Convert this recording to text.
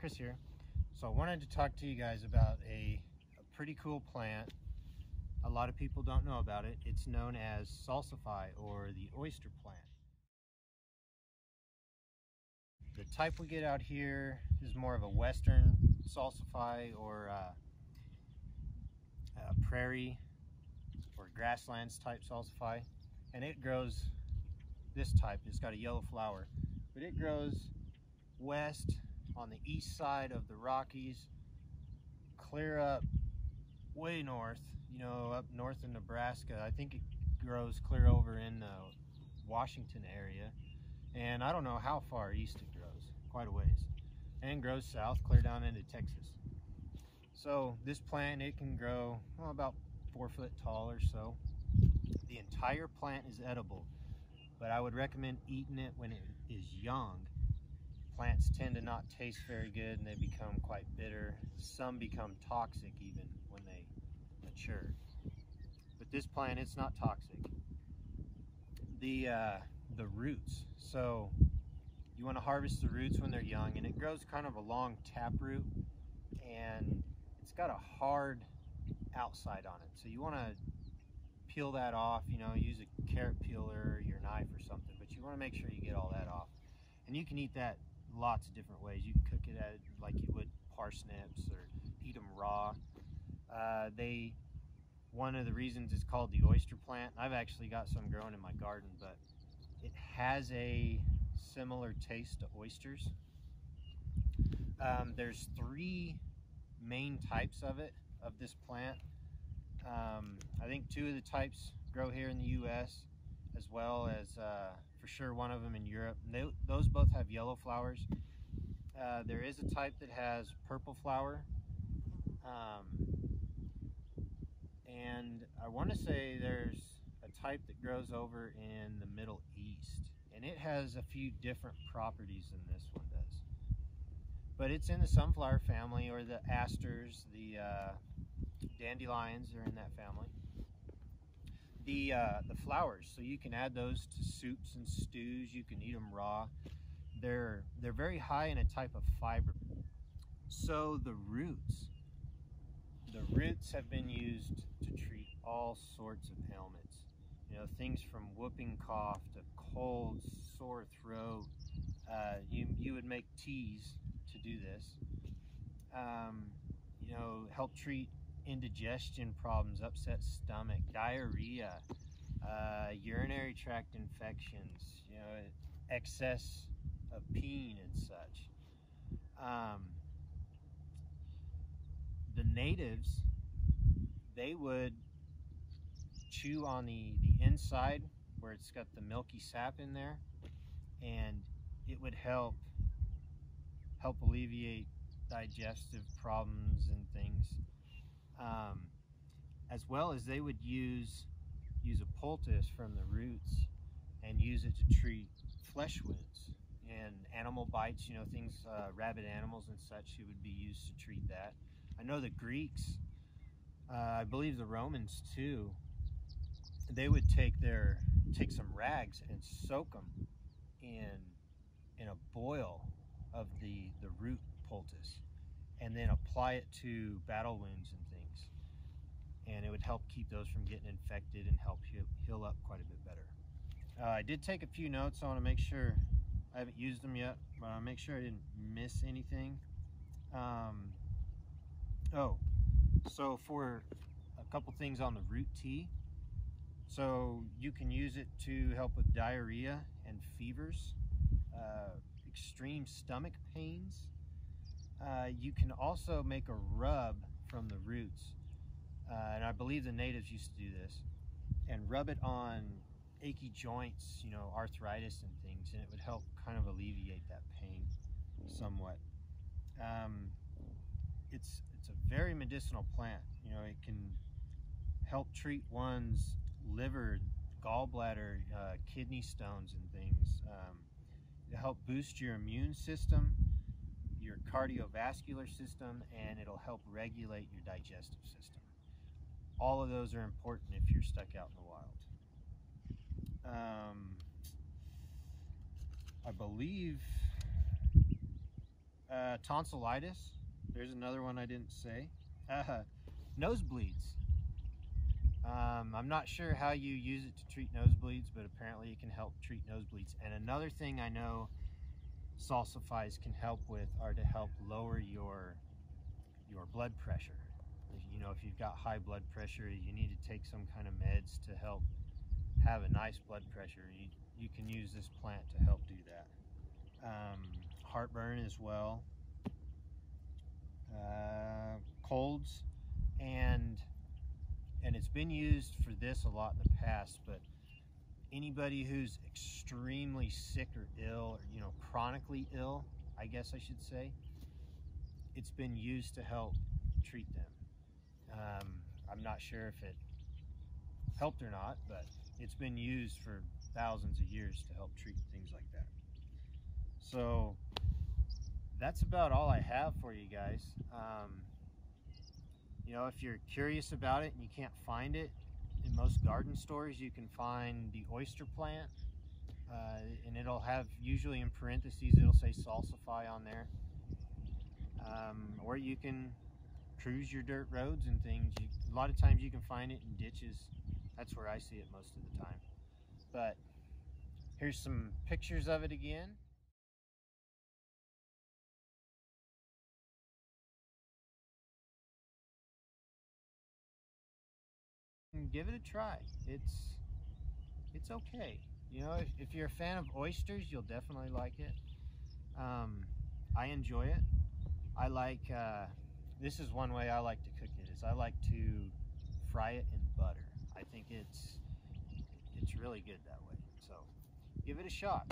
Chris here. So I wanted to talk to you guys about a pretty cool plant. A lot of people don't know about it. It's known as Salsify, or the oyster plant. The type we get out here is more of a western Salsify, or prairie or grasslands type Salsify, and it grows this type. It's got a yellow flower, but it grows west on the east side of the Rockies, clear up way north, up north in Nebraska. I think it grows clear over in the Washington area, and I don't know how far east it grows, quite a ways, and grows south clear down into Texas. So this plant, it can grow about 4 foot tall or so. The entire plant is edible, but I would recommend eating it when it is young. Plants tend to not taste very good and they become quite bitter. Some become toxic even when they mature. But this plant, it's not toxic. The roots. So you want to harvest the roots when they're young, and it grows kind of a long taproot, and it's got a hard outside on it. So you want to peel that off, use a carrot peeler or your knife or something, but you want to make sure you get all that off. And you can eat that lots of different ways. You can cook it like you would parsnips, or eat them raw. One of the reasons it's called the oyster plant, I've actually got some growing in my garden, but it has a similar taste to oysters. There's 3 main types of this plant. I think 2 of the types grow here in the US, as well as for sure one of them in Europe. Those both have yellow flowers. There is a type that has purple flower, and I want to say there's a type that grows over in the Middle East, and it has a few different properties than this one does. But it's in the sunflower family, or the asters, the dandelions are in that family. The flowers, so you can add those to soups and stews. You can eat them raw. They're very high in a type of fiber. So the roots have been used to treat all sorts of ailments. Things from whooping cough to cold, sore throat. You would make teas to do this. Help treat indigestion problems, upset stomach, diarrhea, urinary tract infections, excess of peeing and such. The natives, they would chew on the inside where it's got the milky sap in there, and it would help alleviate digestive problems and things. As well as they would use a poultice from the roots and use it to treat flesh wounds and animal bites, things, rabid animals and such. It would be used to treat that. I know the Greeks, I believe the Romans too, they would take some rags and soak them in a boil of the root poultice, and then apply it to battle wounds and things, and it would help keep those from getting infected and help heal up quite a bit better. I did take a few notes. I want to make sure, I haven't used them yet, but I want to make sure I didn't miss anything. So for a couple things on the root tea, so you can use it to help with diarrhea and fevers, extreme stomach pains. You can also make a rub from the roots, and I believe the natives used to do this, and rub it on achy joints, arthritis and things, and it would help kind of alleviate that pain somewhat. It's a very medicinal plant. It can help treat one's liver, gallbladder, kidney stones and things. It'll help boost your immune system, your cardiovascular system, and it'll help regulate your digestive system. All of those are important if you're stuck out in the wild. I believe Tonsillitis. There's another one I didn't say. Nosebleeds. I'm not sure how you use it to treat nosebleeds, but apparently it can help treat nosebleeds. And another thing I know Salsifys can help with are to help lower your blood pressure. If you've got high blood pressure, you need to take some kind of meds to help have a nice blood pressure. You can use this plant to help do that. Heartburn as well, colds, and it's been used for this a lot in the past, but anybody who's extremely sick or ill, or chronically ill, I guess I should say, it's been used to help treat them. I'm not sure if it helped or not, but it's been used for thousands of years to help treat things like that. So that's about all I have for you guys. If you're curious about it and you can't find it, in most garden stores you can find the oyster plant, and it'll have, usually in parentheses, it'll say Salsify on there. Or you can cruise your dirt roads and things. A lot of times you can find it in ditches. That's where I see it most of the time. But here's some pictures of it again. And give it a try. It's okay. If you're a fan of oysters, you'll definitely like it. I enjoy it. I like, this is one way I like to cook it, is I like to fry it in butter. I think it's really good that way. So give it a shot.